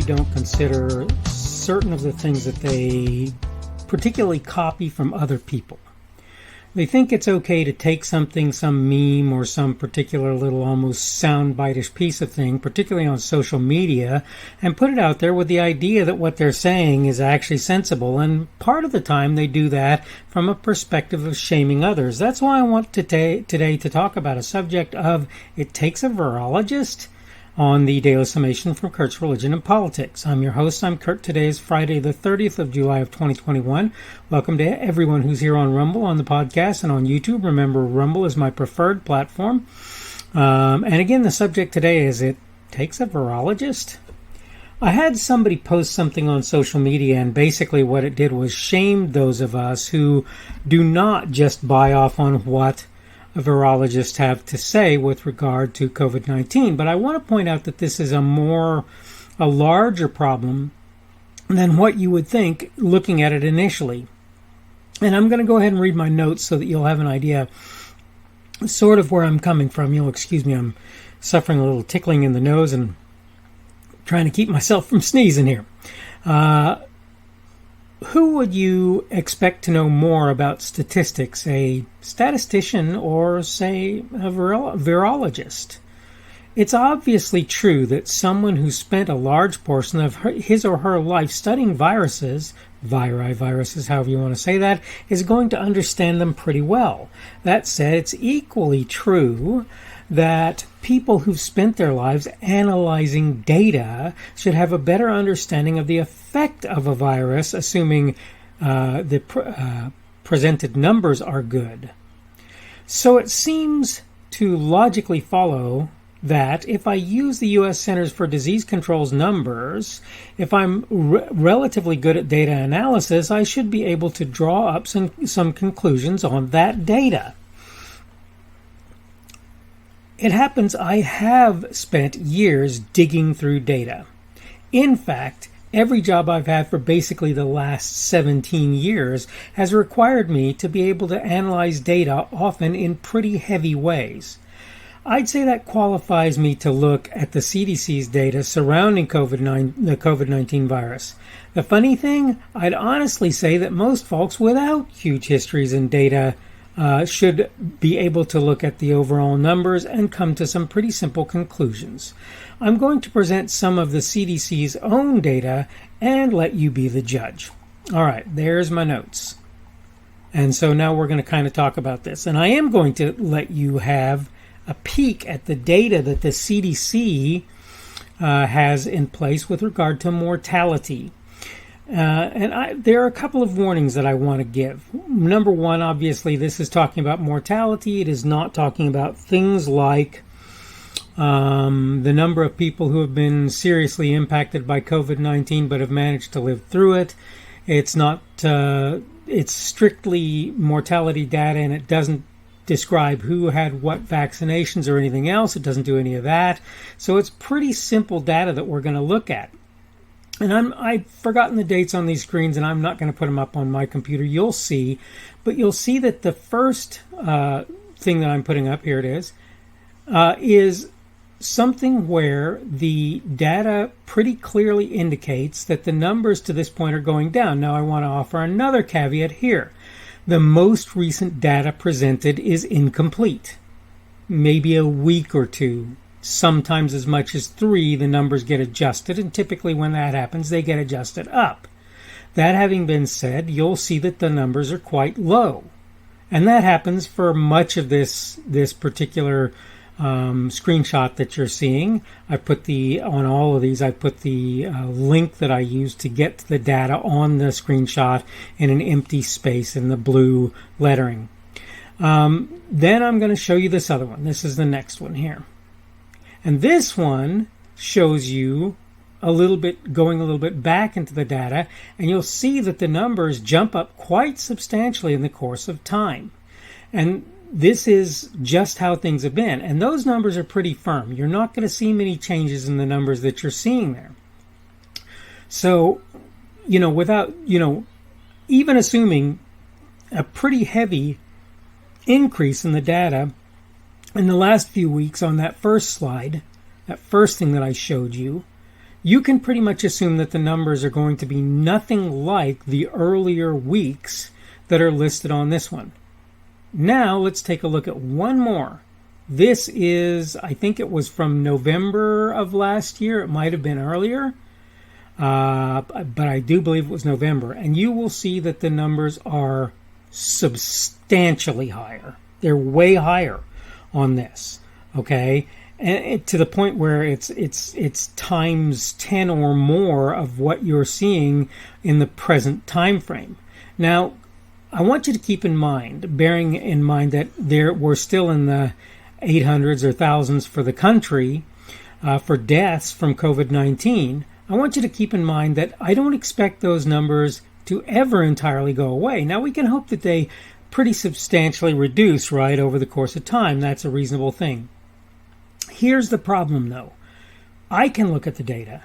don't consider certain of the things that they particularly copy from other people. They think it's okay to take something, some meme or some particular little almost soundbite-ish piece of thing, particularly on social media, and put it out there with the idea that what they're saying is actually sensible. And part of the time they do that from a perspective of shaming others. That's why I want today to talk about a subject of It Takes a Virologist on the Daily Summation from Kurt's Religion and Politics. I'm your host. I'm Kurt. Today is Friday the 30th of July of 2021. Welcome to everyone who's here on Rumble, on the podcast, and on YouTube. Remember, Rumble is my preferred platform. And again, the subject today is It Takes a Virologist? I had somebody post something on social media, and basically what it did was shame those of us who do not just buy off on what virologists have to say with regard to COVID-19. But I want to point out that this is a larger problem than what you would think looking at it initially. And I'm going to go ahead and read my notes so that you'll have an idea sort of where I'm coming from. You'll excuse me, I'm suffering a little tickling in the nose and trying to keep myself from sneezing here. Who would you expect to know more about statistics, a statistician or, say, a virologist? It's obviously true that someone who spent a large portion of his or her life studying viruses, viruses, however you want to say that, is going to understand them pretty well. That said, it's equally true that people who've spent their lives analyzing data should have a better understanding of the effect of a virus, assuming the presented numbers are good. So it seems to logically follow that if I use the U.S. Centers for Disease Control's numbers, if I'm relatively good at data analysis, I should be able to draw up some conclusions on that data. It happens I have spent years digging through data. In fact, every job I've had for basically the last 17 years has required me to be able to analyze data, often in pretty heavy ways. I'd say that qualifies me to look at the CDC's data surrounding the COVID-19 virus. The funny thing, I'd honestly say that most folks without huge histories in data should be able to look at the overall numbers and come to some pretty simple conclusions. I'm going to present some of the CDC's own data and let you be the judge. All right, there's my notes. And so now we're going to kind of talk about this. And I am going to let you have a peek at the data that the CDC has in place with regard to mortality. There are a couple of warnings that I want to give. Number one, obviously, this is talking about mortality. It is not talking about things like the number of people who have been seriously impacted by COVID-19 but have managed to live through it. It's not. It's strictly mortality data, and it doesn't describe who had what vaccinations or anything else. It doesn't do any of that. So it's pretty simple data that we're going to look at. And I've forgotten the dates on these screens, and I'm not going to put them up on my computer. You'll see. But you'll see that the first thing that I'm putting up, here it is something where the data pretty clearly indicates that the numbers to this point are going down. Now, I want to offer another caveat here. The most recent data presented is incomplete. Maybe a week or two. Sometimes as much as 3, the numbers get adjusted, and typically when that happens, they get adjusted up. That having been said, you'll see that the numbers are quite low. And that happens for much of this particular screenshot that you're seeing. On all of these, I put the link that I used to get to the data on the screenshot in an empty space in the blue lettering. Then I'm going to show you this other one. This is the next one here. And this one shows you going a little bit back into the data, and you'll see that the numbers jump up quite substantially in the course of time. And this is just how things have been. And those numbers are pretty firm. You're not going to see many changes in the numbers that you're seeing there. So, without, even assuming a pretty heavy increase in the data in the last few weeks on that first slide, that first thing that I showed you, you can pretty much assume that the numbers are going to be nothing like the earlier weeks that are listed on this one. Now let's take a look at one more. This is, I think it was from November of last year. It might have been earlier, but I do believe it was November. And you will see that the numbers are substantially higher. They're way higher on this, okay? And to the point where it's times 10 or more of what you're seeing in the present time frame. Now, I want you to keep in mind, bearing in mind that we're still in the 800s or thousands for the country for deaths from COVID-19, I want you to keep in mind that I don't expect those numbers to ever entirely go away. Now, we can hope that they pretty substantially reduce, right, over the course of time. That's a reasonable thing. Here's the problem, though. I can look at the data.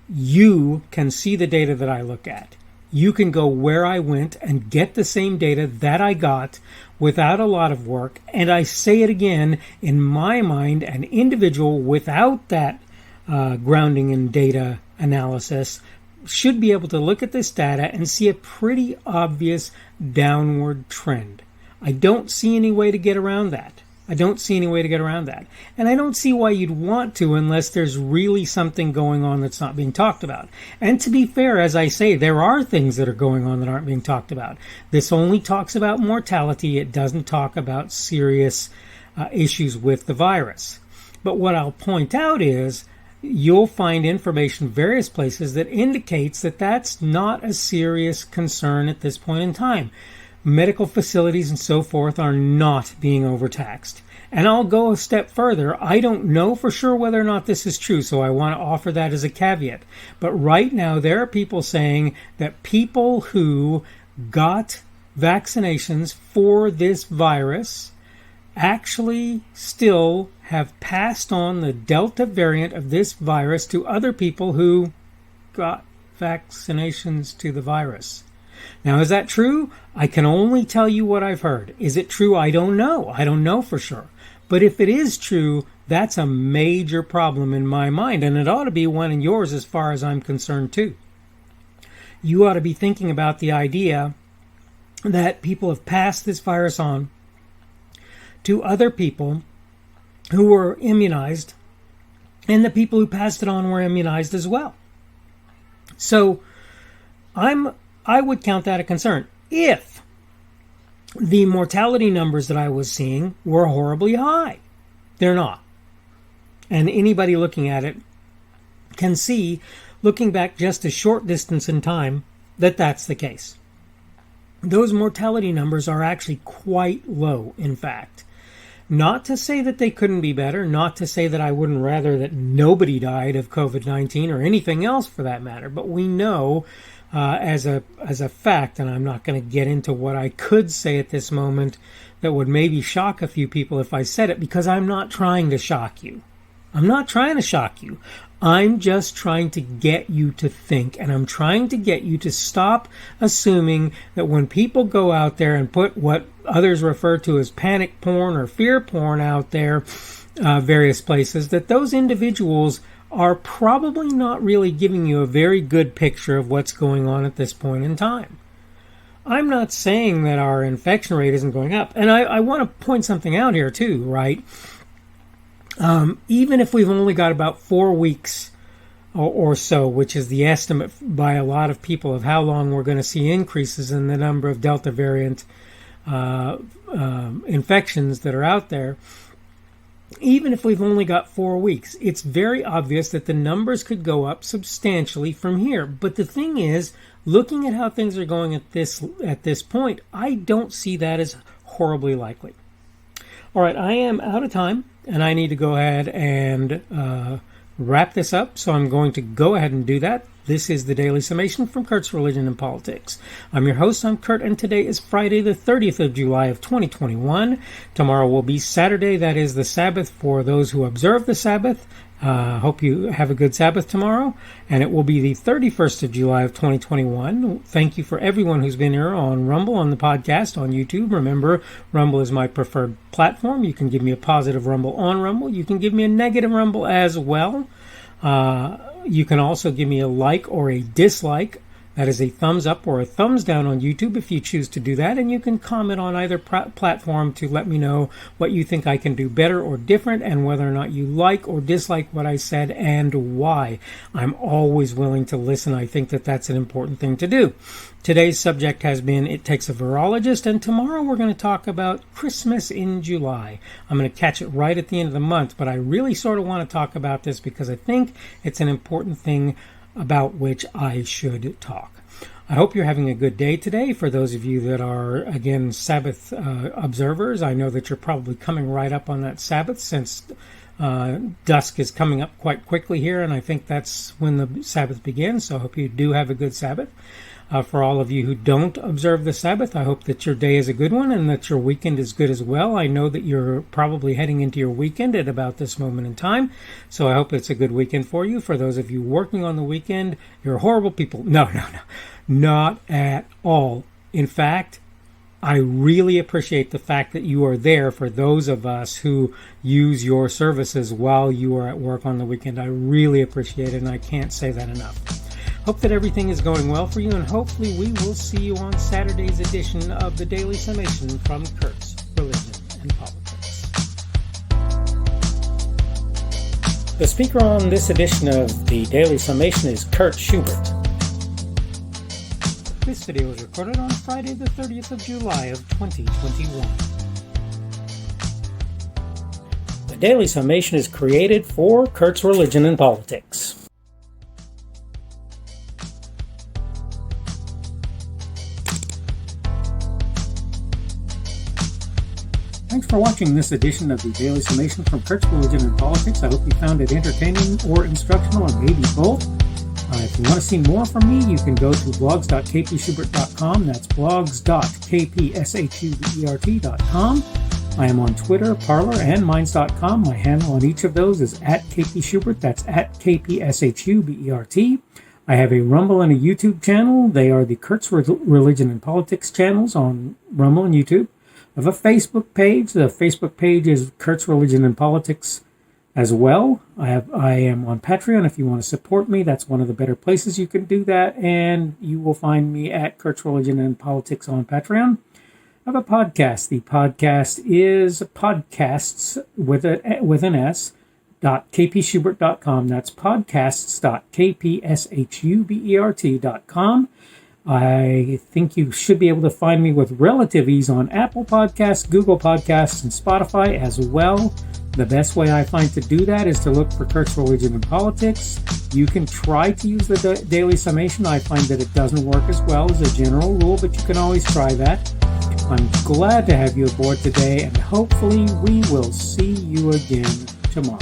You can see the data that I look at. You can go where I went and get the same data that I got without a lot of work. And I say it again, in my mind, an individual without that grounding in data analysis should be able to look at this data and see a pretty obvious downward trend. I don't see any way to get around that. And I don't see why you'd want to unless there's really something going on that's not being talked about. And to be fair, as I say, there are things that are going on that aren't being talked about. This only talks about mortality. It doesn't talk about serious issues with the virus. But what I'll point out is you'll find information in various places that indicates that that's not a serious concern at this point in time. Medical facilities and so forth are not being overtaxed. And I'll go a step further. I don't know for sure whether or not this is true, so I want to offer that as a caveat. But right now, there are people saying that people who got vaccinations for this virus actually still have passed on the Delta variant of this virus to other people who got vaccinations to the virus. Now, is that true? I can only tell you what I've heard. Is it true? I don't know. I don't know for sure. But if it is true, that's a major problem in my mind, and it ought to be one in yours as far as I'm concerned too. You ought to be thinking about the idea that people have passed this virus on to other people who were immunized, and the people who passed it on were immunized as well. So I would count that a concern if the mortality numbers that I was seeing were horribly high. They're not. And anybody looking at it can see, looking back just a short distance in time, that that's the case. Those mortality numbers are actually quite low, in fact. Not to say that they couldn't be better, not to say that I wouldn't rather that nobody died of COVID-19 or anything else for that matter, but we know as a fact, and I'm not going to get into what I could say at this moment that would maybe shock a few people if I said it, because I'm not trying to shock you. I'm not trying to shock you. I'm just trying to get you to think, and I'm trying to get you to stop assuming that when people go out there and put what others refer to as panic porn or fear porn out there, various places, that those individuals are probably not really giving you a very good picture of what's going on at this point in time. I'm not saying that our infection rate isn't going up. And I want to point something out here too, right? Even if we've only got about 4 weeks or so, which is the estimate by a lot of people of how long we're going to see increases in the number of Delta variant infections that are out there, even if we've only got 4 weeks, it's very obvious that the numbers could go up substantially from here. But the thing is, looking at how things are going at this point, I don't see that as horribly likely. All right, I am out of time, and I need to go ahead and wrap this up, so I'm going to go ahead and do that. This is the Daily Summation from Kurt's Religion and Politics. I'm your host, I'm Kurt, and today is Friday the 30th of July of 2021. Tomorrow will be Saturday, that is the Sabbath for those who observe the Sabbath. Hope you have a good Sabbath tomorrow, and it will be the 31st of July of 2021. Thank you for everyone who's been here on Rumble, on the podcast, on YouTube. Remember, Rumble is my preferred platform. You can give me a positive Rumble on Rumble. You can give me a negative Rumble as well. You can also give me a like or a dislike. That is a thumbs up or a thumbs down on YouTube if you choose to do that. And you can comment on either platform to let me know what you think I can do better or different, and whether or not you like or dislike what I said and why. I'm always willing to listen. I think that that's an important thing to do. Today's subject has been It Takes a Virologist, and tomorrow we're going to talk about Christmas in July. I'm going to catch it right at the end of the month, but I really sort of want to talk about this because I think it's an important thing about which I should talk. I hope you're having a good day today. For those of you that are, again, Sabbath observers, I know that you're probably coming right up on that Sabbath, since dusk is coming up quite quickly here, and I think that's when the Sabbath begins, so I hope you do have a good Sabbath. For all of you who don't observe the Sabbath, I hope that your day is a good one and that your weekend is good as well. I know that you're probably heading into your weekend at about this moment in time, so I hope it's a good weekend for you. For those of you working on the weekend, you're horrible people. No, not at all. In fact, I really appreciate the fact that you are there for those of us who use your services while you are at work on the weekend. I really appreciate it, and I can't say that enough. Hope that everything is going well for you, and hopefully we will see you on Saturday's edition of the Daily Summation from Kurt's Religion and Politics. The speaker on this edition of the Daily Summation is Kurt Schubert. This video was recorded on Friday the 30th of July of 2021. The Daily Summation is created for Kurt's Religion and Politics. Thanks for watching this edition of the Daily Summation from Kurt's Religion and Politics. I hope you found it entertaining or instructional, or maybe both. If you want to see more from me, you can go to blogs.kpschubert.com. That's blogs.kpschubert.com. I am on Twitter, Parler, and Minds.com. My handle on each of those is @kpschubert. That's @kpschubert. I have a Rumble and a YouTube channel. They are the Kurt's Religion and Politics channels on Rumble and YouTube. I have a Facebook page. The Facebook page is Kurt's Religion and Politics as well. I am on Patreon. If you want to support me, that's one of the better places you can do that. And you will find me at Kurt's Religion and Politics on Patreon. I have a podcast. The podcast is podcasts with an S, .kpschubert.com. That's podcasts.kpschubert.com. I think you should be able to find me with relative ease on Apple Podcasts, Google Podcasts, and Spotify as well. The best way I find to do that is to look for Kurt's Religion and Politics. You can try to use the Daily Summation. I find that it doesn't work as well as a general rule, but you can always try that. I'm glad to have you aboard today, and hopefully we will see you again tomorrow.